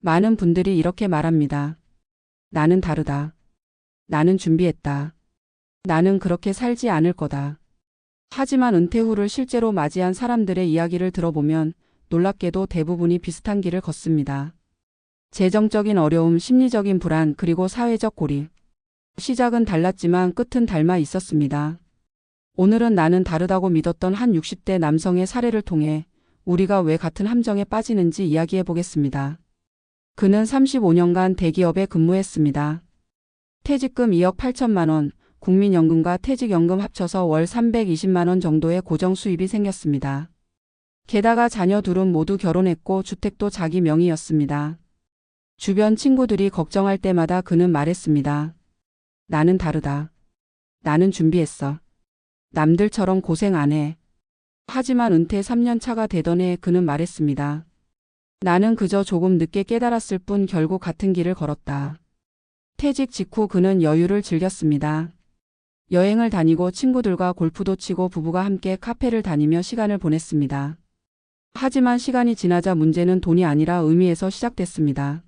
많은 분들이 이렇게 말합니다. 나는 다르다. 나는 준비했다. 나는 그렇게 살지 않을 거다. 하지만 은퇴 후를 실제로 맞이한 사람들의 이야기를 들어보면 놀랍게도 대부분이 비슷한 길을 걷습니다. 재정적인 어려움, 심리적인 불안, 그리고 사회적 고립. 시작은 달랐지만 끝은 닮아 있었습니다. 오늘은 나는 다르다고 믿었던 한 60대 남성의 사례를 통해 우리가 왜 같은 함정에 빠지는지 이야기해 보겠습니다. 그는 35년간 대기업에 근무했습니다. 퇴직금 2억 8천만 원, 국민연금과 퇴직연금 합쳐서 월 320만 원 정도의 고정 수입이 생겼습니다. 게다가 자녀 둘은 모두 결혼했고 주택도 자기 명의였습니다. 주변 친구들이 걱정할 때마다 그는 말했습니다. 나는 다르다. 나는 준비했어. 남들처럼 고생 안 해. 하지만 은퇴 3년 차가 되던 해 그는 말했습니다. 나는 그저 조금 늦게 깨달았을 뿐 결국 같은 길을 걸었다. 퇴직 직후 그는 여유를 즐겼습니다. 여행을 다니고 친구들과 골프도 치고 부부가 함께 카페를 다니며 시간을 보냈습니다. 하지만 시간이 지나자 문제는 돈이 아니라 의미에서 시작됐습니다.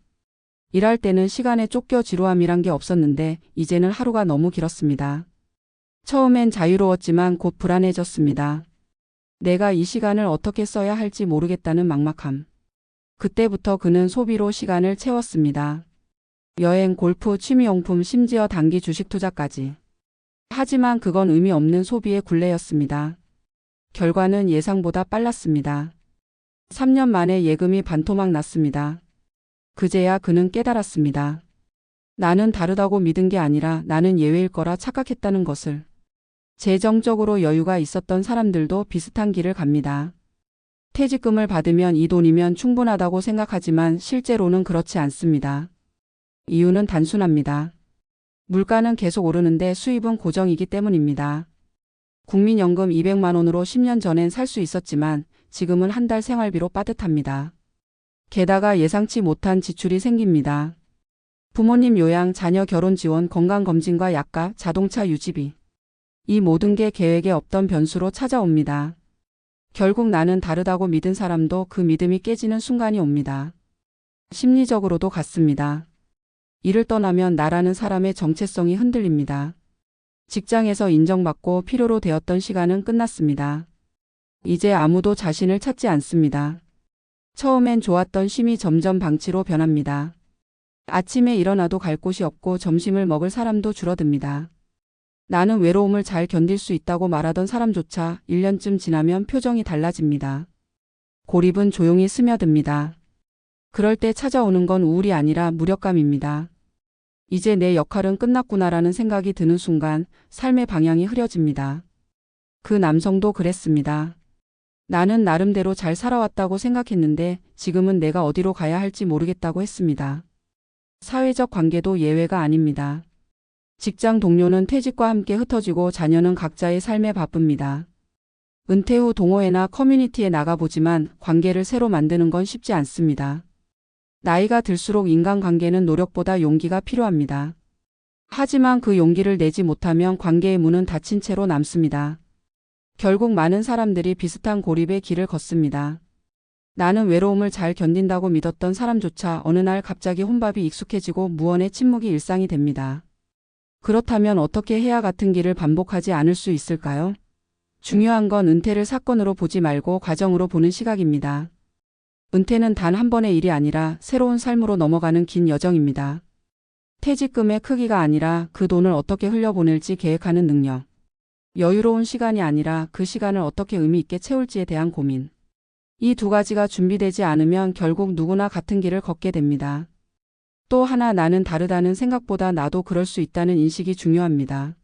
일할 때는 시간에 쫓겨 지루함이란 게 없었는데 이제는 하루가 너무 길었습니다. 처음엔 자유로웠지만 곧 불안해졌습니다. 내가 이 시간을 어떻게 써야 할지 모르겠다는 막막함. 그때부터 그는 소비로 시간을 채웠습니다. 여행, 골프, 취미용품, 심지어 단기 주식 투자까지. 하지만 그건 의미 없는 소비의 굴레였습니다. 결과는 예상보다 빨랐습니다. 3년 만에 예금이 반토막 났습니다. 그제야 그는 깨달았습니다. 나는 다르다고 믿은 게 아니라 나는 예외일 거라 착각했다는 것을. 재정적으로 여유가 있었던 사람들도 비슷한 길을 갑니다. 퇴직금을 받으면 이 돈이면 충분하다고 생각하지만 실제로는 그렇지 않습니다. 이유는 단순합니다. 물가는 계속 오르는데 수입은 고정이기 때문입니다. 국민연금 200만 원으로 10년 전엔 살 수 있었지만 지금은 한 달 생활비로 빠듯합니다. 게다가 예상치 못한 지출이 생깁니다. 부모님 요양, 자녀 결혼 지원, 건강검진과 약값, 자동차 유지비. 이 모든 게 계획에 없던 변수로 찾아옵니다. 결국 나는 다르다고 믿은 사람도 그 믿음이 깨지는 순간이 옵니다. 심리적으로도 같습니다. 일을 떠나면 나라는 사람의 정체성이 흔들립니다. 직장에서 인정받고 필요로 되었던 시간은 끝났습니다. 이제 아무도 자신을 찾지 않습니다. 처음엔 좋았던 쉼이 점점 방치로 변합니다. 아침에 일어나도 갈 곳이 없고 점심을 먹을 사람도 줄어듭니다. 나는 외로움을 잘 견딜 수 있다고 말하던 사람조차 1년쯤 지나면 표정이 달라집니다. 고립은 조용히 스며듭니다. 그럴 때 찾아오는 건 우울이 아니라 무력감입니다. 이제 내 역할은 끝났구나라는 생각이 드는 순간 삶의 방향이 흐려집니다. 그 남성도 그랬습니다. 나는 나름대로 잘 살아왔다고 생각했는데 지금은 내가 어디로 가야 할지 모르겠다고 했습니다. 사회적 관계도 예외가 아닙니다. 직장 동료는 퇴직과 함께 흩어지고 자녀는 각자의 삶에 바쁩니다. 은퇴 후 동호회나 커뮤니티에 나가보지만 관계를 새로 만드는 건 쉽지 않습니다. 나이가 들수록 인간관계는 노력보다 용기가 필요합니다. 하지만 그 용기를 내지 못하면 관계의 문은 닫힌 채로 남습니다. 결국 많은 사람들이 비슷한 고립의 길을 걷습니다. 나는 외로움을 잘 견딘다고 믿었던 사람조차 어느 날 갑자기 혼밥이 익숙해지고 무언의 침묵이 일상이 됩니다. 그렇다면 어떻게 해야 같은 길을 반복하지 않을 수 있을까요? 중요한 건 은퇴를 사건으로 보지 말고 과정으로 보는 시각입니다. 은퇴는 단 한 번의 일이 아니라 새로운 삶으로 넘어가는 긴 여정입니다. 퇴직금의 크기가 아니라 그 돈을 어떻게 흘려보낼지 계획하는 능력. 여유로운 시간이 아니라 그 시간을 어떻게 의미 있게 채울지에 대한 고민. 이 두 가지가 준비되지 않으면 결국 누구나 같은 길을 걷게 됩니다. 또 하나 나는 다르다는 생각보다 나도 그럴 수 있다는 인식이 중요합니다.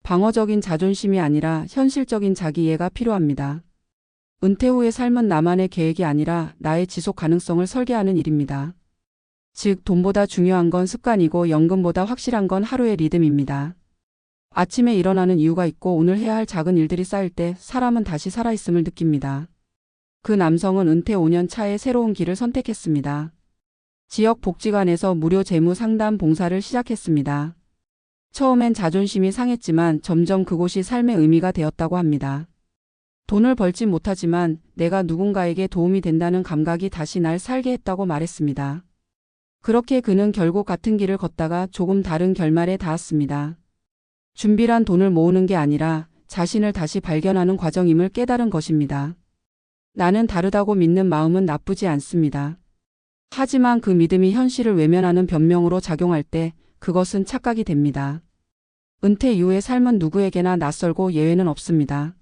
방어적인 자존심이 아니라 현실적인 자기이해가 필요합니다. 은퇴 후의 삶은 나만의 계획이 아니라 나의 지속 가능성을 설계하는 일입니다. 즉, 돈보다 중요한 건 습관이고 연금보다 확실한 건 하루의 리듬입니다. 아침에 일어나는 이유가 있고 오늘 해야 할 작은 일들이 쌓일 때 사람은 다시 살아있음을 느낍니다. 그 남성은 은퇴 5년 차에 새로운 길을 선택했습니다. 지역 복지관에서 무료 재무 상담 봉사를 시작했습니다. 처음엔 자존심이 상했지만 점점 그곳이 삶의 의미가 되었다고 합니다. 돈을 벌진 못하지만 내가 누군가에게 도움이 된다는 감각이 다시 날 살게 했다고 말했습니다. 그렇게 그는 결국 같은 길을 걷다가 조금 다른 결말에 닿았습니다. 준비란 돈을 모으는 게 아니라 자신을 다시 발견하는 과정임을 깨달은 것입니다. 나는 다르다고 믿는 마음은 나쁘지 않습니다. 하지만 그 믿음이 현실을 외면하는 변명으로 작용할 때 그것은 착각이 됩니다. 은퇴 이후의 삶은 누구에게나 낯설고 예외는 없습니다.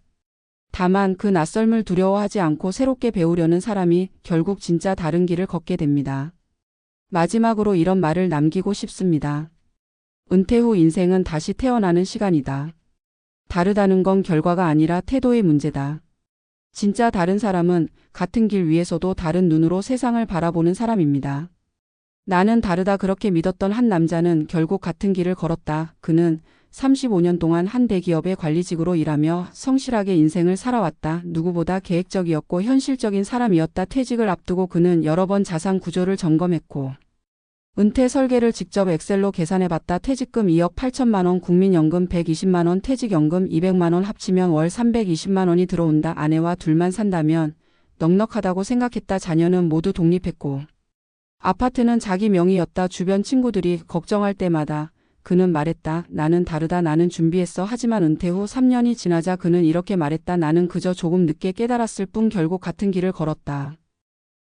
다만 그 낯설음을 두려워하지 않고 새롭게 배우려는 사람이 결국 진짜 다른 길을 걷게 됩니다. 마지막으로 이런 말을 남기고 싶습니다. 은퇴 후 인생은 다시 태어나는 시간이다. 다르다는 건 결과가 아니라 태도의 문제다. 진짜 다른 사람은 같은 길 위에서도 다른 눈으로 세상을 바라보는 사람입니다. 나는 다르다 그렇게 믿었던 한 남자는 결국 같은 길을 걸었다. 그는 35년 동안 한 대기업의 관리직으로 일하며 성실하게 인생을 살아왔다. 누구보다 계획적이었고 현실적인 사람이었다. 퇴직을 앞두고 그는 여러 번 자산 구조를 점검했고 은퇴 설계를 직접 엑셀로 계산해봤다. 퇴직금 2억 8천만 원, 국민연금 120만 원, 퇴직연금 200만 원 합치면 월 320만 원이 들어온다. 아내와 둘만 산다면 넉넉하다고 생각했다. 자녀는 모두 독립했고 아파트는 자기 명의였다. 주변 친구들이 걱정할 때마다 그는 말했다. 나는 다르다. 나는 준비했어. 하지만 은퇴 후 3년이 지나자 그는 이렇게 말했다. 나는 그저 조금 늦게 깨달았을 뿐. 결국 같은 길을 걸었다.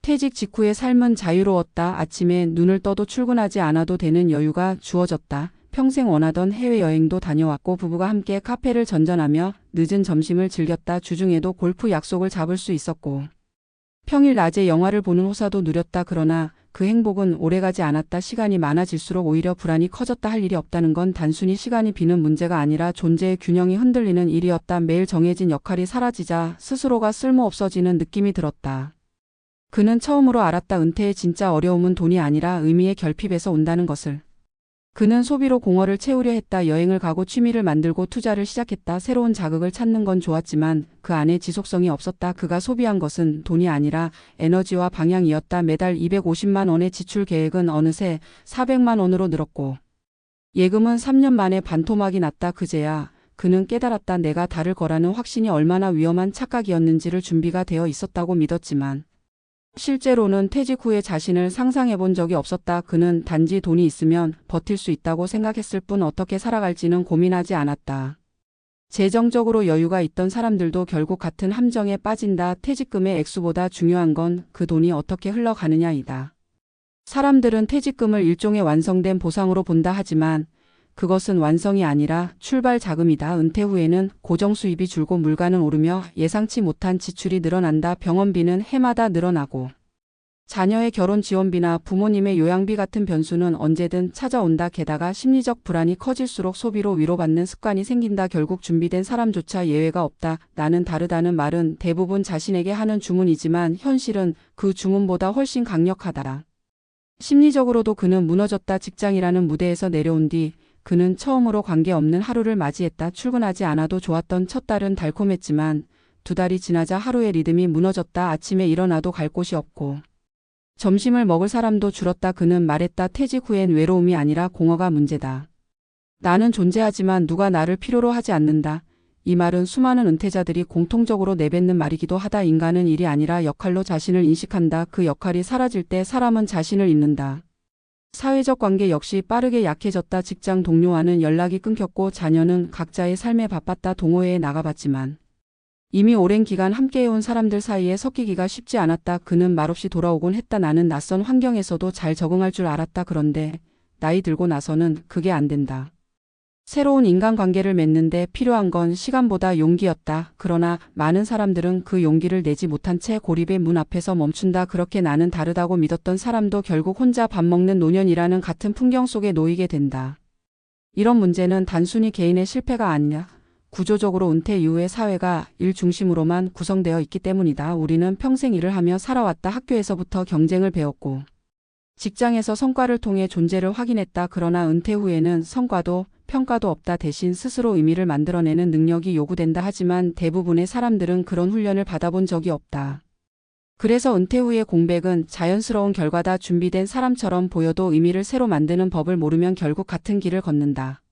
퇴직 직후의 삶은 자유로웠다. 아침에 눈을 떠도 출근하지 않아도 되는 여유가 주어졌다. 평생 원하던 해외여행도 다녀왔고 부부가 함께 카페를 전전하며 늦은 점심을 즐겼다. 주중에도 골프 약속을 잡을 수 있었고 평일 낮에 영화를 보는 호사도 누렸다. 그러나 그 행복은 오래가지 않았다. 시간이 많아질수록 오히려 불안이 커졌다. 할 일이 없다는 건 단순히 시간이 비는 문제가 아니라 존재의 균형이 흔들리는 일이었다. 매일 정해진 역할이 사라지자 스스로가 쓸모없어지는 느낌이 들었다. 그는 처음으로 알았다. 은퇴의 진짜 어려움은 돈이 아니라 의미의 결핍에서 온다는 것을. 그는 소비로 공허를 채우려 했다. 여행을 가고 취미를 만들고 투자를 시작했다. 새로운 자극을 찾는 건 좋았지만 그 안에 지속성이 없었다. 그가 소비한 것은 돈이 아니라 에너지와 방향이었다. 매달 250만 원의 지출 계획은 어느새 400만 원으로 늘었고 예금은 3년 만에 반토막이 났다. 그제야 그는 깨달았다. 내가 다를 거라는 확신이 얼마나 위험한 착각이었는지를. 준비가 되어 있었다고 믿었지만 실제로는 퇴직 후에 자신을 상상해 본 적이 없었다. 그는 단지 돈이 있으면 버틸 수 있다고 생각했을 뿐 어떻게 살아갈지는 고민하지 않았다. 재정적으로 여유가 있던 사람들도 결국 같은 함정에 빠진다. 퇴직금의 액수보다 중요한 건 그 돈이 어떻게 흘러가느냐이다. 사람들은 퇴직금을 일종의 완성된 보상으로 본다. 하지만 그것은 완성이 아니라 출발 자금이다. 은퇴 후에는 고정 수입이 줄고 물가는 오르며 예상치 못한 지출이 늘어난다. 병원비는 해마다 늘어나고 자녀의 결혼 지원비나 부모님의 요양비 같은 변수는 언제든 찾아온다. 게다가 심리적 불안이 커질수록 소비로 위로받는 습관이 생긴다. 결국 준비된 사람조차 예외가 없다. 나는 다르다는 말은 대부분 자신에게 하는 주문이지만 현실은 그 주문보다 훨씬 강력하다. 심리적으로도 그는 무너졌다. 직장이라는 무대에서 내려온 뒤 그는 처음으로 관계없는 하루를 맞이했다. 출근하지 않아도 좋았던 첫 달은 달콤했지만 2달이 지나자 하루의 리듬이 무너졌다. 아침에 일어나도 갈 곳이 없고 점심을 먹을 사람도 줄었다. 그는 말했다. 퇴직 후엔 외로움이 아니라 공허가 문제다. 나는 존재하지만 누가 나를 필요로 하지 않는다. 이 말은 수많은 은퇴자들이 공통적으로 내뱉는 말이기도 하다. 인간은 일이 아니라 역할로 자신을 인식한다. 그 역할이 사라질 때 사람은 자신을 잃는다. 사회적 관계 역시 빠르게 약해졌다. 직장 동료와는 연락이 끊겼고 자녀는 각자의 삶에 바빴다. 동호회에 나가봤지만 이미 오랜 기간 함께해온 사람들 사이에 섞이기가 쉽지 않았다. 그는 말없이 돌아오곤 했다. 나는 낯선 환경에서도 잘 적응할 줄 알았다. 그런데 나이 들고 나서는 그게 안 된다. 새로운 인간관계를 맺는데 필요한 건 시간보다 용기였다. 그러나 많은 사람들은 그 용기를 내지 못한 채 고립의 문 앞에서 멈춘다. 그렇게 나는 다르다고 믿었던 사람도 결국 혼자 밥 먹는 노년이라는 같은 풍경 속에 놓이게 된다. 이런 문제는 단순히 개인의 실패가 아니냐. 구조적으로 은퇴 이후의 사회가 일 중심으로만 구성되어 있기 때문이다. 우리는 평생 일을 하며 살아왔다. 학교에서부터 경쟁을 배웠고 직장에서 성과를 통해 존재를 확인했다. 그러나 은퇴 후에는 성과도 평가도 없다. 대신 스스로 의미를 만들어내는 능력이 요구된다. 하지만 대부분의 사람들은 그런 훈련을 받아본 적이 없다. 그래서 은퇴 후의 공백은 자연스러운 결과다. 준비된 사람처럼 보여도 의미를 새로 만드는 법을 모르면 결국 같은 길을 걷는다.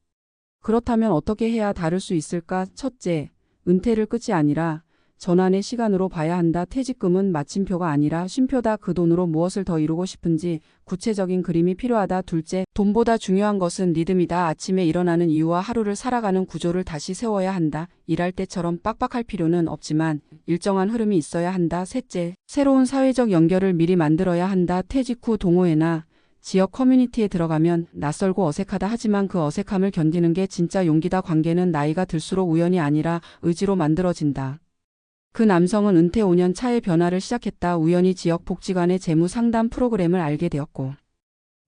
그렇다면 어떻게 해야 다를 수 있을까? 첫째, 은퇴를 끝이 아니라 전환의 시간으로 봐야 한다. 퇴직금은 마침표가 아니라 쉼표다. 그 돈으로 무엇을 더 이루고 싶은지 구체적인 그림이 필요하다. 둘째, 돈보다 중요한 것은 리듬이다. 아침에 일어나는 이유와 하루를 살아가는 구조를 다시 세워야 한다. 일할 때처럼 빡빡할 필요는 없지만 일정한 흐름이 있어야 한다. 셋째, 새로운 사회적 연결을 미리 만들어야 한다. 퇴직 후 동호회나 지역 커뮤니티에 들어가면 낯설고 어색하다. 하지만 그 어색함을 견디는 게 진짜 용기다. 관계는 나이가 들수록 우연이 아니라 의지로 만들어진다. 그 남성은 은퇴 5년 차에 변화를 시작했다. 우연히 지역 복지관의 재무 상담 프로그램을 알게 되었고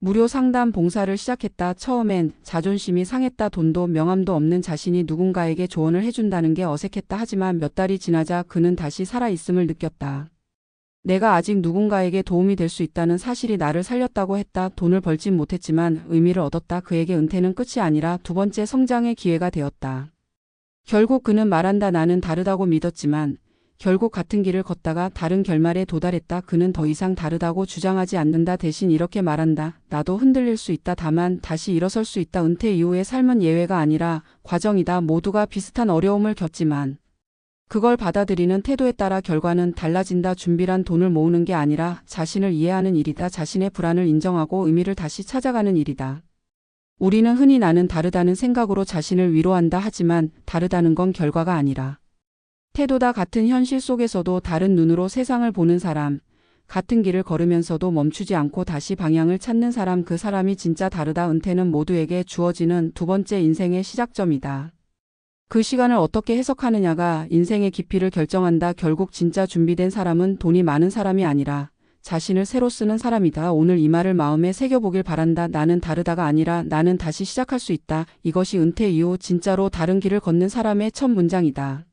무료 상담 봉사를 시작했다. 처음엔 자존심이 상했다. 돈도 명함도 없는 자신이 누군가에게 조언을 해준다는 게 어색했다. 하지만 몇 달이 지나자 그는 다시 살아있음을 느꼈다. 내가 아직 누군가에게 도움이 될 수 있다는 사실이 나를 살렸다고 했다. 돈을 벌진 못했지만 의미를 얻었다. 그에게 은퇴는 끝이 아니라 두 번째 성장의 기회가 되었다. 결국 그는 말한다. 나는 다르다고 믿었지만 결국 같은 길을 걷다가 다른 결말에 도달했다. 그는 더 이상 다르다고 주장하지 않는다. 대신 이렇게 말한다. 나도 흔들릴 수 있다. 다만 다시 일어설 수 있다. 은퇴 이후의 삶은 예외가 아니라 과정이다. 모두가 비슷한 어려움을 겪지만 그걸 받아들이는 태도에 따라 결과는 달라진다. 준비란 돈을 모으는 게 아니라 자신을 이해하는 일이다. 자신의 불안을 인정하고 의미를 다시 찾아가는 일이다. 우리는 흔히 나는 다르다는 생각으로 자신을 위로한다. 하지만 다르다는 건 결과가 아니라 태도다. 같은 현실 속에서도 다른 눈으로 세상을 보는 사람, 같은 길을 걸으면서도 멈추지 않고 다시 방향을 찾는 사람, 그 사람이 진짜 다르다. 은퇴는 모두에게 주어지는 두 번째 인생의 시작점이다. 그 시간을 어떻게 해석하느냐가 인생의 깊이를 결정한다. 결국 진짜 준비된 사람은 돈이 많은 사람이 아니라 자신을 새로 쓰는 사람이다. 오늘 이 말을 마음에 새겨보길 바란다. 나는 다르다가 아니라 나는 다시 시작할 수 있다. 이것이 은퇴 이후 진짜로 다른 길을 걷는 사람의 첫 문장이다.